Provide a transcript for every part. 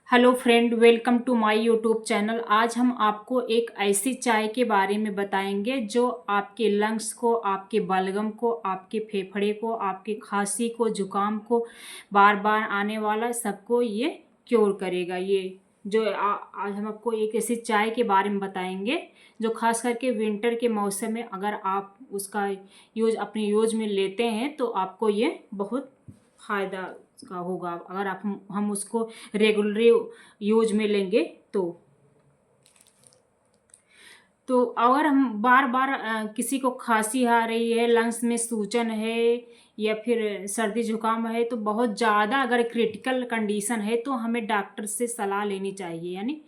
Hello friend, welcome to my YouTube channel. आज हम आपको एक ऐसी चाय के बारे में बताएंगे जो आपके लंग्स को, आपके बलगम को, आपके फेफड़े को, आपके खांसी को, जुकाम को, बार बार आने वाला सबको ये क्योर करेगा। ये जो आज हम आपको एक ऐसी चाय के बारे में बताएंगे जो खास करके विंटर के मौसम में अगर आप उसका यूज अपने यूज में लेते हैं तो आपको ये बहुत फ़ायदा का होगा। अगर आप हम उसको रेगुलरली यूज में लेंगे तो अगर हम बार बार किसी को खांसी आ रही है, लंग्स में सूजन है या फिर सर्दी जुकाम है, तो बहुत ज़्यादा अगर क्रिटिकल कंडीशन है तो हमें डॉक्टर से सलाह लेनी चाहिए, यानी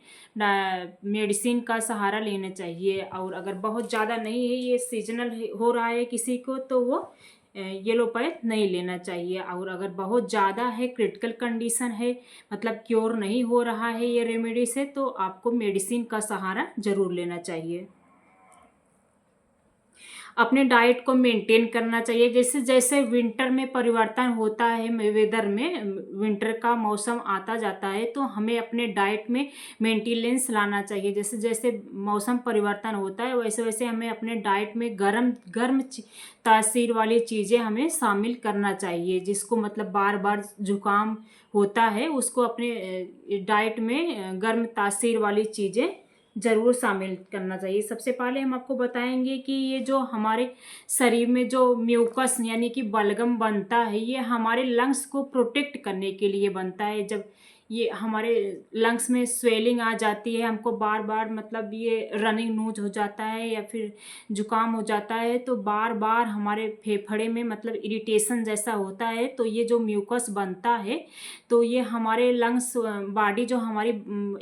मेडिसिन का सहारा लेना चाहिए। और अगर बहुत ज़्यादा नहीं है, ये सीजनल हो रहा है किसी को, तो वो येलोपैथ नहीं लेना चाहिए। और अगर बहुत ज़्यादा है, क्रिटिकल कंडीशन है, मतलब क्योर नहीं हो रहा है ये रेमेडी से, तो आपको मेडिसिन का सहारा ज़रूर लेना चाहिए। अपने डाइट को मेंटेन करना चाहिए। जैसे जैसे विंटर में परिवर्तन होता है, वेदर में विंटर का मौसम आता जाता है, तो हमें अपने डाइट में मेंटेनेंस लाना चाहिए। जैसे जैसे मौसम परिवर्तन होता है वैसे वैसे हमें अपने डाइट में गर्म गर्म तासीर वाली चीज़ें हमें शामिल करना चाहिए। जिसको मतलब बार बार जुकाम होता है उसको अपने डाइट में गर्म तासीर वाली चीज़ें ज़रूर शामिल करना चाहिए। सबसे पहले हम आपको बताएंगे कि ये जो हमारे शरीर में जो म्यूकस यानी कि बलगम बनता है, ये हमारे लंग्स को प्रोटेक्ट करने के लिए बनता है। जब ये हमारे लंग्स में स्वेलिंग आ जाती है, हमको बार बार मतलब ये रनिंग नोज हो जाता है या फिर जुकाम हो जाता है, तो बार बार हमारे फेफड़े में मतलब इरिटेशन जैसा होता है, तो ये जो म्यूकस बनता है तो ये हमारे लंग्स बॉडी जो हमारी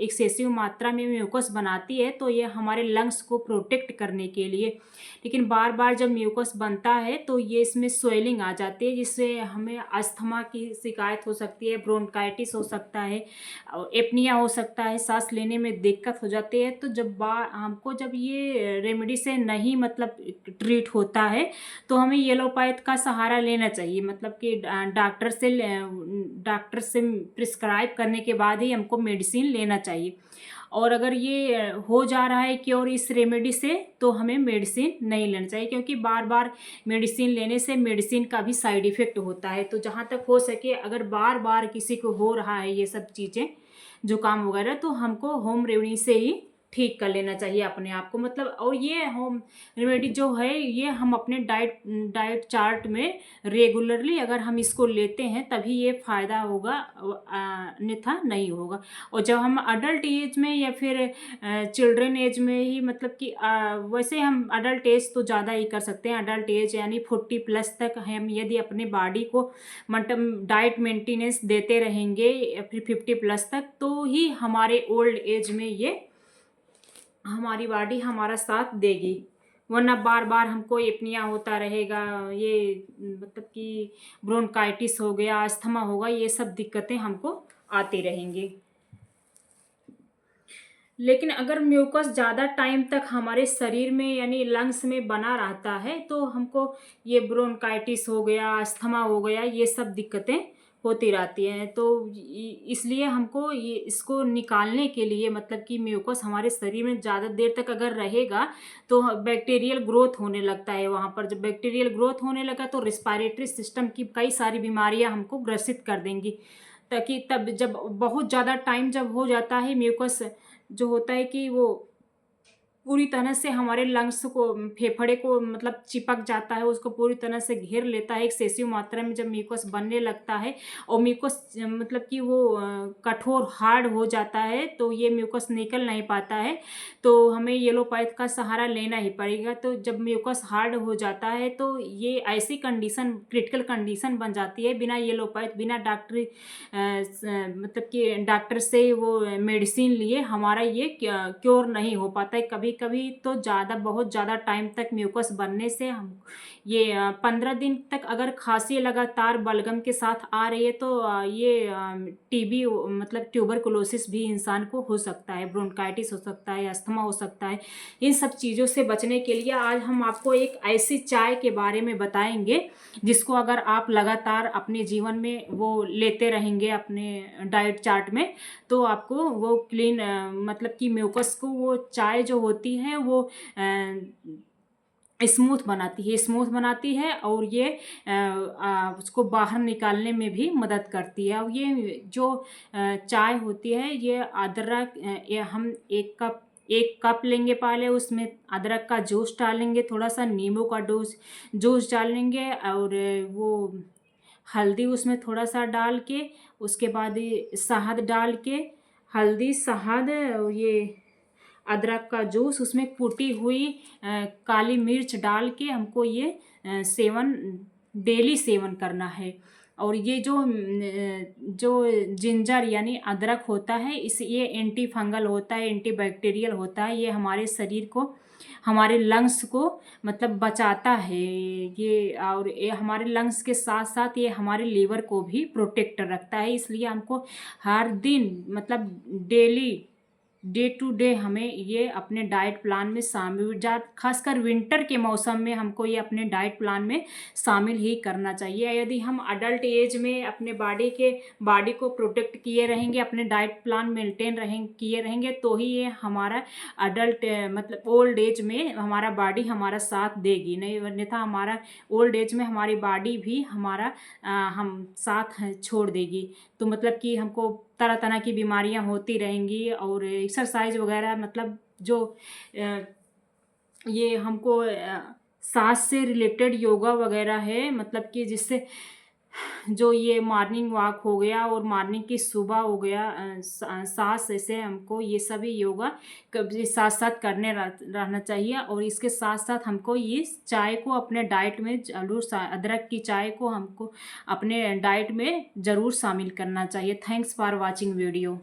एक्सेसिव मात्रा में म्यूकस बनाती है, तो ये हमारे लंग्स को प्रोटेक्ट करने के लिए। लेकिन बार बार जब म्यूकस बनता है तो ये इसमें स्वेलिंग आ जाती है, जिससे हमें अस्थमा की शिकायत हो सकती है, ब्रोंकाइटिस हो सकता है, एपनिया हो सकता है, सांस लेने में दिक्कत हो जाती है। तो हमको जब ये रेमेडी से नहीं मतलब ट्रीट होता है तो हमें येलोपैथ का सहारा लेना चाहिए। मतलब कि डॉक्टर से प्रिस्क्राइब करने के बाद ही हमको मेडिसिन लेना चाहिए। और अगर ये हो जा रहा है क्योर इस रेमेडी से, तो हमें मेडिसिन नहीं लेना चाहिए, क्योंकि बार बार मेडिसिन लेने से मेडिसिन का भी साइड इफ़ेक्ट होता है। तो जहाँ तक हो सके, अगर बार बार किसी को हो रहा है ये सब चीज़ें, जुकाम वगैरह, तो हमको होम रेमेडी से ही ठीक कर लेना चाहिए अपने आप को। मतलब और ये होम रेमेडी जो है ये हम अपने डाइट चार्ट में रेगुलरली अगर हम इसको लेते हैं तभी ये फ़ायदा होगा, अन्यथा नहीं होगा। और जब हम अडल्ट एज में या फिर चिल्ड्रन एज में ही, मतलब कि वैसे हम अडल्ट एज तो ज़्यादा ही कर सकते हैं। अडल्ट एज यानी 40+ तक हम यदि अपने बॉडी को मतलब डाइट मेंटेनेंस देते रहेंगे या फिर 50+ तक, तो ही हमारे ओल्ड एज में ये हमारी बॉडी हमारा साथ देगी। वरना बार बार हमको एपनिया होता रहेगा, ये मतलब कि ब्रोंकाइटिस हो गया, अस्थमा होगा, ये सब दिक्कतें हमको आती रहेंगी। लेकिन अगर म्यूकस ज़्यादा टाइम तक हमारे शरीर में यानी लंग्स में बना रहता है तो हमको ये ब्रोंकाइटिस हो गया, अस्थमा हो गया, ये सब दिक्कतें होती रहती हैं। तो इसलिए हमको ये इसको निकालने के लिए, मतलब कि म्यूकस हमारे शरीर में ज़्यादा देर तक अगर रहेगा तो बैक्टीरियल ग्रोथ होने लगता है वहाँ पर। जब बैक्टीरियल ग्रोथ होने लगा तो रिस्पायरेटरी सिस्टम की कई सारी बीमारियाँ हमको ग्रसित कर देंगी। ताकि तब जब बहुत ज़्यादा टाइम जब हो जाता है, म्यूकस जो होता है कि वो पूरी तरह से हमारे लंग्स को, फेफड़े को मतलब चिपक जाता है, उसको पूरी तरह से घेर लेता है एक्सेसिव मात्रा में जब म्यूकस बनने लगता है। और म्यूकस मतलब कि वो कठोर हार्ड हो जाता है, तो ये म्यूकस निकल नहीं पाता है, तो हमें येलोपैथ का सहारा लेना ही पड़ेगा। तो जब म्यूकस हार्ड हो जाता है तो ये ऐसी कंडीशन, क्रिटिकल कंडीशन बन जाती है, बिना येलोपैथ, बिना डॉक्टरी मतलब कि डॉक्टर से वो मेडिसिन लिए हमारा ये क्योर नहीं हो पाता है। कभी कभी तो बहुत ज़्यादा टाइम तक म्यूकस बनने से हम ये 15 दिन तक अगर खांसी लगातार बलगम के साथ आ रही है तो ये टीबी मतलब ट्यूबरकुलोसिस भी इंसान को हो सकता है, ब्रोंकाइटिस हो सकता है, अस्थमा हो सकता है। इन सब चीज़ों से बचने के लिए आज हम आपको एक ऐसी चाय के बारे में बताएंगे जिसको अगर आप लगातार अपने जीवन में वो लेते रहेंगे अपने डाइट चार्ट में, तो आपको वो क्लीन मतलब कि म्यूकस को वो चाय जो होती है वो स्मूथ बनाती है और ये उसको बाहर निकालने में भी मदद करती है। और ये जो चाय होती है ये अदरक ये हम एक कप लेंगे, पहले उसमें अदरक का जूस डालेंगे, थोड़ा सा नींबू का जूस डालेंगे और वो हल्दी उसमें थोड़ा सा डाल के, उसके बाद ये शहद डाल के, हल्दी शहद और ये अदरक का जूस, उसमें कुटी हुई काली मिर्च डाल के हमको ये डेली सेवन करना है। और ये जो जिंजर यानी अदरक होता है ये एंटी फंगल होता है, एंटी बैक्टीरियल होता है। ये हमारे शरीर को, हमारे लंग्स को मतलब बचाता है ये, और ये हमारे लंग्स के साथ साथ ये हमारे लीवर को भी प्रोटेक्ट रखता है। इसलिए हमको हर दिन मतलब डे टू डे हमें ये अपने डाइट प्लान में शामिल, खासकर विंटर के मौसम में हमको ये अपने डाइट प्लान में शामिल ही करना चाहिए। यदि हम अडल्ट एज में अपने बॉडी को प्रोटेक्ट किए रहेंगे, अपने डाइट प्लान मेंटेन किए रहेंगे, तो ही ये हमारा अडल्ट मतलब ओल्ड एज में हमारा बॉडी हमारा साथ देगी। नहीं अन्यथा हमारा ओल्ड एज में हमारी बॉडी भी हमारा हम साथ छोड़ देगी। तो मतलब कि हमको तरह तरह की बीमारियां होती रहेंगी। और एक्सरसाइज वगैरह मतलब जो ये हमको सांस से रिलेटेड योगा वगैरह है, मतलब कि जिससे जो ये मॉर्निंग वॉक हो गया और मॉर्निंग की सुबह हो गया, सांस ऐसे हमको ये सभी योगा कभी साथ साथ करने रहना चाहिए। और इसके साथ साथ हमको ये चाय को अपने डाइट में जरूर, अदरक की चाय को हमको अपने डाइट में ज़रूर शामिल करना चाहिए। Thanks for watching video.